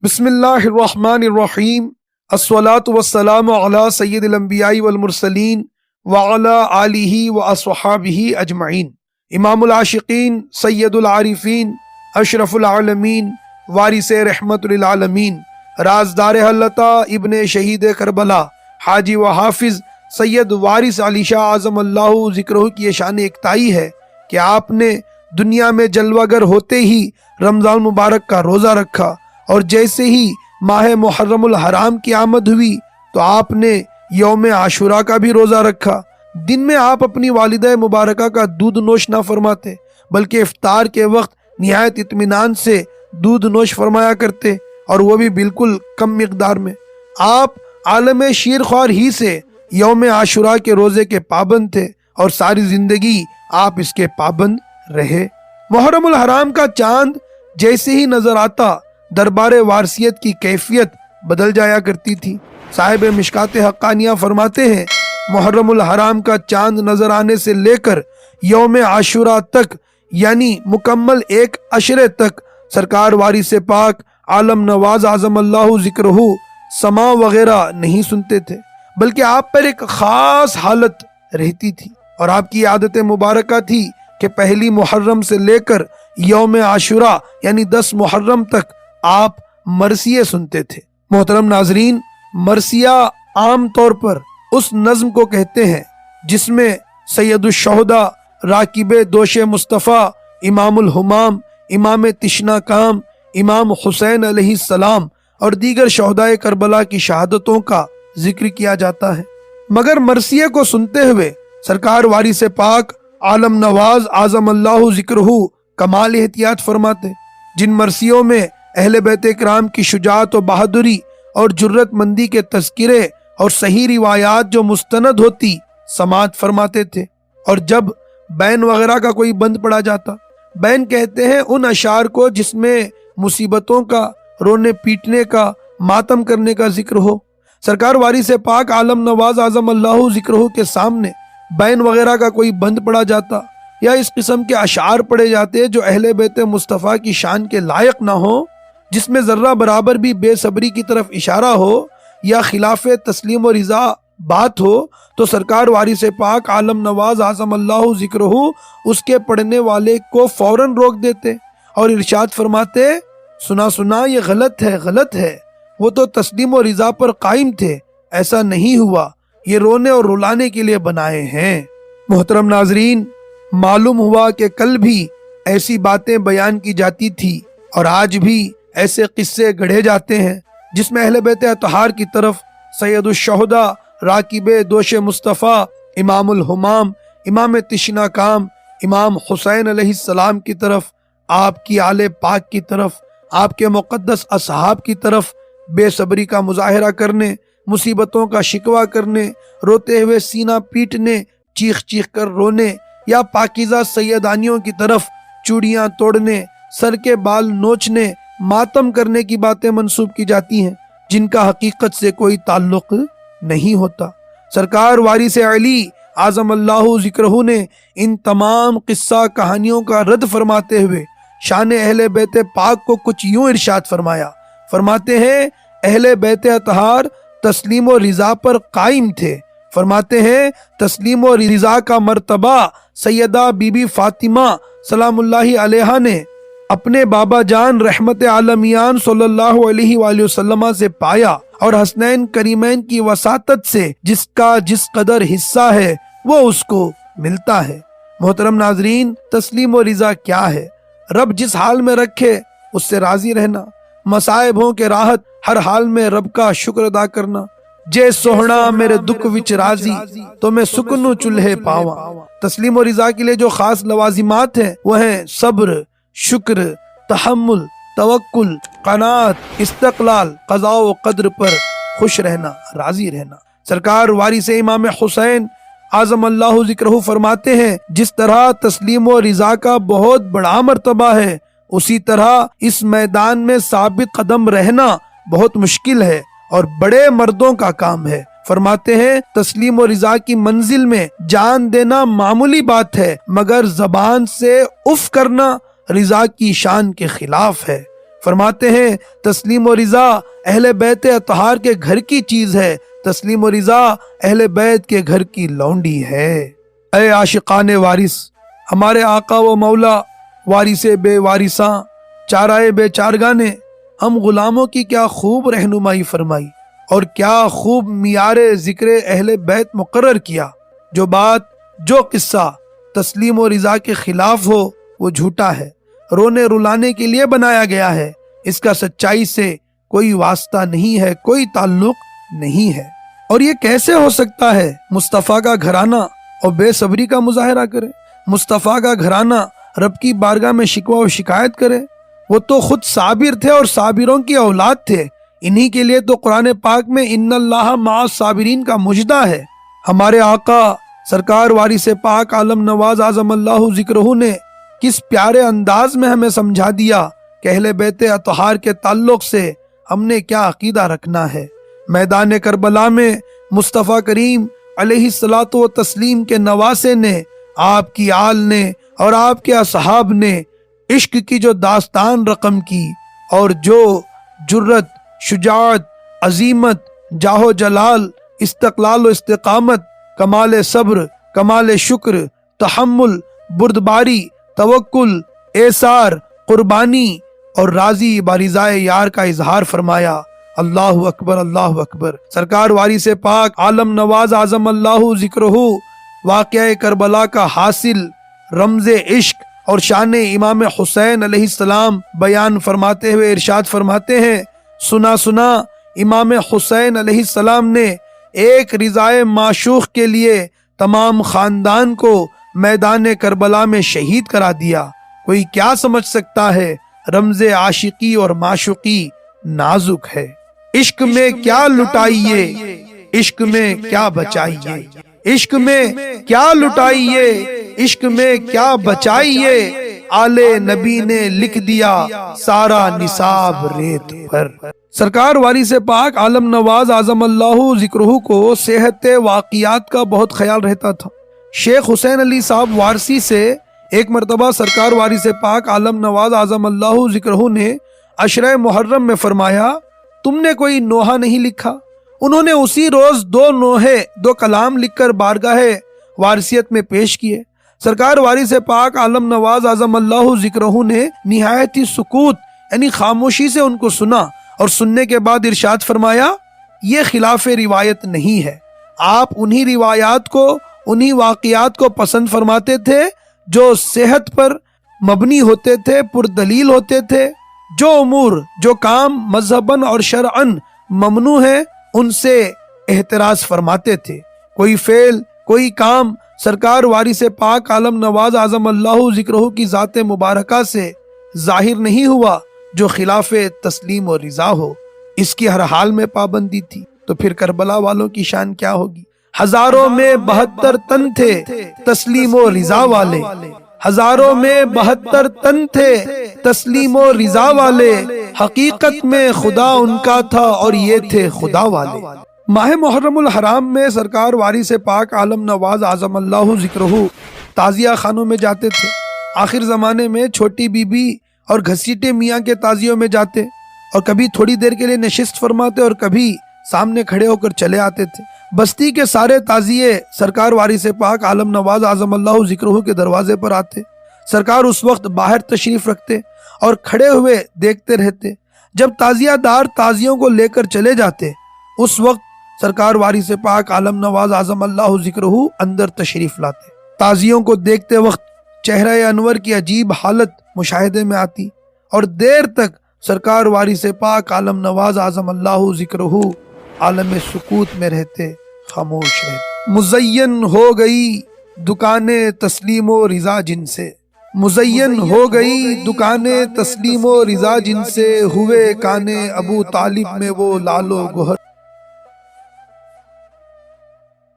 بسم اللہ الرحمن الرحیم الصلاۃ والسلام علی سید الانبیاء والمرسلین وعلی آلہ واصحابہ اجمعین۔ امام العاشقین، سید العارفین، اشرف العالمین، وارث رحمت للعالمین، رازدار حلتا، ابن شہید کربلا، حاجی و حافظ سید وارث علی شاہ اعظم اللہ ذکرہ کی شان اکتائی ہے کہ آپ نے دنیا میں جلوہ گر ہوتے ہی رمضان مبارک کا روزہ رکھا، اور جیسے ہی ماہ محرم الحرام کی آمد ہوئی تو آپ نے یوم عاشورہ کا بھی روزہ رکھا۔ دن میں آپ اپنی والدہ مبارکہ کا دودھ نوش نہ فرماتے، بلکہ افطار کے وقت نہایت اطمینان سے دودھ نوش فرمایا کرتے، اور وہ بھی بالکل کم مقدار میں۔ آپ عالم شیرخوار ہی سے یوم عاشورہ کے روزے کے پابند تھے، اور ساری زندگی آپ اس کے پابند رہے۔ محرم الحرام کا چاند جیسے ہی نظر آتا دربار وارثیت کی کیفیت بدل جایا کرتی تھی۔ صاحب مشکات حقانیہ فرماتے ہیں، محرم الحرام کا چاند نظر آنے سے لے کر یوم عاشورہ تک، یعنی مکمل ایک عشرے تک، سرکار وارث پاک عالم نواز اعظم اللہ ذکرہ سماع وغیرہ نہیں سنتے تھے، بلکہ آپ پر ایک خاص حالت رہتی تھی، اور آپ کی عادت مبارکہ تھی کہ پہلی محرم سے لے کر یوم عاشورہ یعنی 10 محرم تک آپ مرثیے سنتے تھے۔ محترم ناظرین، مرثیہ عام طور پر اس نظم کو کہتے ہیں جس میں سید الشہداء، راکب دوش مصطفیٰ، امام الہمام، امام تشنا کام، امام حسین علیہ السلام اور دیگر شہدائے کربلا کی شہادتوں کا ذکر کیا جاتا ہے، مگر مرثیے کو سنتے ہوئے سرکار وارث پاک عالم نواز اعظم اللہ ذکرہ کمال احتیاط فرماتے۔ جن مرثیوں میں اہل بیت کرام کی شجاعت و بہادری اور جرت مندی کے تذکرے اور صحیح روایات جو مستند ہوتی سماعت فرماتے تھے، اور جب بین وغیرہ کا کوئی بند پڑا جاتا، بین کہتے ہیں ان اشعار کو جس میں مصیبتوں کا، رونے پیٹنے کا، ماتم کرنے کا ذکر ہو، سرکار وارث پاک عالم نواز اعظم اللہ ذکرہ کے سامنے بین وغیرہ کا کوئی بند پڑا جاتا، یا اس قسم کے اشعار پڑے جاتے جو اہل بیت مصطفیٰ کی شان کے لائق نہ ہو، جس میں ذرہ برابر بھی بے صبری کی طرف اشارہ ہو یا خلاف تسلیم و رضا بات ہو، تو سرکار وارث پاک عالم نواز اعظم اللہ ذکرہ اس کے پڑھنے والے کو فوراً روک دیتے اور ارشاد فرماتے، سنا سنا یہ غلط ہے، غلط ہے، وہ تو تسلیم و رضا پر قائم تھے، ایسا نہیں ہوا، یہ رونے اور رلانے کے لیے بنائے ہیں۔ محترم ناظرین، معلوم ہوا کہ کل بھی ایسی باتیں بیان کی جاتی تھی، اور آج بھی ایسے قصے گڑھے جاتے ہیں جس میں اہل بیت اطہار کی طرف سید الشہداء، راکب دوش مصطفیٰ، امام الہمام، امام تشنا کام، امام حسین علیہ السلام کی طرف، آپ کی آل پاک کی طرف، آپ کے مقدس اصحاب کی طرف بے صبری کا مظاہرہ کرنے، مصیبتوں کا شکوہ کرنے، روتے ہوئے سینہ پیٹنے، چیخ چیخ کر رونے، یا پاکیزہ سیدانیوں کی طرف چوڑیاں توڑنے، سر کے بال نوچنے، ماتم کرنے کی باتیں منسوب کی جاتی ہیں جن کا حقیقت سے کوئی تعلق نہیں ہوتا۔ سرکار وارث علی اعظم اللہ ذکرہ نے ان تمام قصہ کہانیوں کا رد فرماتے ہوئے شان اہل بیت پاک کو کچھ یوں ارشاد فرمایا، فرماتے ہیں اہل بیت اطہار تسلیم و رضا پر قائم تھے، فرماتے ہیں تسلیم و رضا کا مرتبہ سیدہ بی بی فاطمہ سلام اللہ علیہا نے اپنے بابا جان رحمت عالمیان صلی اللہ علیہ وآلہ وسلم سے پایا، اور حسنین کریمین کی وساطت سے جس کا جس قدر حصہ ہے وہ اس کو ملتا ہے۔ محترم ناظرین، تسلیم و رضا کیا ہے؟ رب جس حال میں رکھے اس سے راضی رہنا، مصائب ہوں کہ راحت، ہر حال میں رب کا شکر ادا کرنا۔ جے سوہنا میرے دکھ وچ راضی، تو میں سکنوں چولہے پاواں۔ تسلیم و رضا کے لیے جو خاص لوازمات ہیں وہ ہیں صبر، شکر، تحمل، توکل، قناعت، استقلال، قضاء و قدر پر خوش رہنا، راضی رہنا۔ سرکار وارث امام حسین اعظم اللہ ذکرہ فرماتے ہیں، جس طرح تسلیم و رضا کا بہت بڑا مرتبہ ہے، اسی طرح اس میدان میں ثابت قدم رہنا بہت مشکل ہے اور بڑے مردوں کا کام ہے۔ فرماتے ہیں تسلیم و رضا کی منزل میں جان دینا معمولی بات ہے، مگر زبان سے اف کرنا رضا کی شان کے خلاف ہے۔ فرماتے ہیں تسلیم و رضا اہل بیت اطہار کے گھر کی چیز ہے، تسلیم و رضا اہل بیت کے گھر کی لونڈی ہے۔ اے عاشقان وارث، ہمارے آقا و مولا وارث بے وارثاں، چارائے بے چارگانے، ہم غلاموں کی کیا خوب رہنمائی فرمائی اور کیا خوب معیار ذکر اہل بیت مقرر کیا۔ جو بات، جو قصہ تسلیم و رضا کے خلاف ہو وہ جھوٹا ہے، رونے رلانے کے لیے بنایا گیا ہے، اس کا سچائی سے کوئی واسطہ نہیں ہے، کوئی تعلق نہیں ہے۔ اور یہ کیسے ہو سکتا ہے مصطفیٰ کا گھرانہ اور بے صبری کا مظاہرہ کرے، مصطفیٰ کا گھرانہ رب کی بارگاہ میں شکوہ و شکایت کرے؟ وہ تو خود صابر تھے اور صابروں کی اولاد تھے، انہی کے لیے تو قرآن پاک میں ان اللہ مع الصابرین کا مجدہ ہے۔ ہمارے آقا سرکار وارث پاک عالم نواز اعظم اللہ ذکرہ نے کس پیارے انداز میں ہمیں سمجھا دیا کہ اہل بیت اطہار کے تعلق سے ہم نے کیا عقیدہ رکھنا ہے۔ میدان کربلا میں مصطفیٰ کریم علیہ الصلاۃ والتسلیم کے نواسے نے، آپ کی آل نے اور آپ کے اصحاب نے عشق کی جو داستان رقم کی اور جو جرت، شجاعت، عظیمت، جاہ و جلال، استقلال و استقامت، کمال صبر، کمال شکر، تحمل، بردباری، توکل، ایثار، قربانی اور راضی برضائے یار کا اظہار فرمایا۔ اللہ اکبر، اللہ اکبر۔ سرکار وارث پاک عالم نواز اعظم اللہ ذکرہ واقعہ کربلا کا حاصل رمز عشق اور شان امام حسین علیہ السلام بیان فرماتے ہوئے ارشاد فرماتے ہیں، سنا سنا امام حسین علیہ السلام نے ایک رضائے معشوق کے لیے تمام خاندان کو میدان کربلا میں شہید کرا دیا۔ کوئی کیا سمجھ سکتا ہے رمز عاشقی اور معشوقی نازک ہے۔ عشق میں کیا لٹائیے، عشق میں کیا بچائیے، عشق میں کیا لٹائیے، عشق میں کیا بچائیے، آل نبی نے لکھ دیا سارا نصاب ریت پر۔ سرکار وارث پاک عالم نواز اعظم اللہ ذکرہ کو صحت واقعات کا بہت خیال رہتا تھا۔ شیخ حسین علی صاحب وارثی سے ایک مرتبہ سرکار وارث پاک عالم نواز اعظم اللہ ذکرہ نے عشرہ محرم میں فرمایا، تم نے کوئی نوحہ نہیں لکھا؟ انہوں نے اسی روز 2 نوحے، 2 کلام لکھ کر بارگاہ وارثیت میں پیش کیے۔ سرکار وارث پاک عالم نواز اعظم اللہ ذکرہ نے نہایت ہی سکوت یعنی خاموشی سے ان کو سنا اور سننے کے بعد ارشاد فرمایا، یہ خلاف روایت نہیں ہے۔ آپ انہی روایات کو، انہی واقعات کو پسند فرماتے تھے جو صحت پر مبنی ہوتے تھے، پردلیل ہوتے تھے۔ جو امور، جو کام مذہباً اور شرعاً ممنوع ہیں ان سے احتراز فرماتے تھے۔ کوئی فعل، کوئی کام سرکار وارث پاک عالم نواز اعظم اللہ ذکرہ کی ذات مبارکہ سے ظاہر نہیں ہوا جو خلاف تسلیم و رضا ہو۔ اس کی ہر حال میں پابندی تھی، تو پھر کربلا والوں کی شان کیا ہوگی؟ ہزاروں میں 72 تن تھے تسلیم و رضا والے، ہزاروں میں 72 تن تھے تسلیم و رضا والے، حقیقت میں خدا ان کا تھا اور یہ تھے خدا والے۔ ماہ محرم الحرام میں سرکار وارث پاک عالم نواز اعظم اللہ ذکرہ تعزیہ خانوں میں جاتے تھے۔ آخر زمانے میں چھوٹی بی بی اور گھسیٹے میاں کے تعزیوں میں جاتے اور کبھی تھوڑی دیر کے لیے نشست فرماتے اور کبھی سامنے کھڑے ہو کر چلے آتے تھے۔ بستی کے سارے تعزیے سرکار وارث پاک عالم نواز اعظم اللہ ذکرہ کے دروازے پر آتے۔ سرکار اس وقت باہر تشریف رکھتے اور کھڑے ہوئے دیکھتے رہتے۔ جب تعزیہ دار تعزیوں کو لے کر چلے جاتے، اس وقت سرکار وارث پاک عالم نواز اعظم اللہ ذکرہ اندر تشریف لاتے۔ تعزیوں کو دیکھتے وقت چہرہ انور کی عجیب حالت مشاہدے میں آتی اور دیر تک سرکار وارث پاک عالم نواز اعظم اللہ ذکرہ عالم سکوت میں رہتے، خاموش رہتے۔ مزین ہو گئی دکانیں تسلیم و رضا جن سے، مزین ہو گئی دکانیں تسلیم و رضا جن سے، ہوئے کانے ابو طالب میں وہ لال و گوہر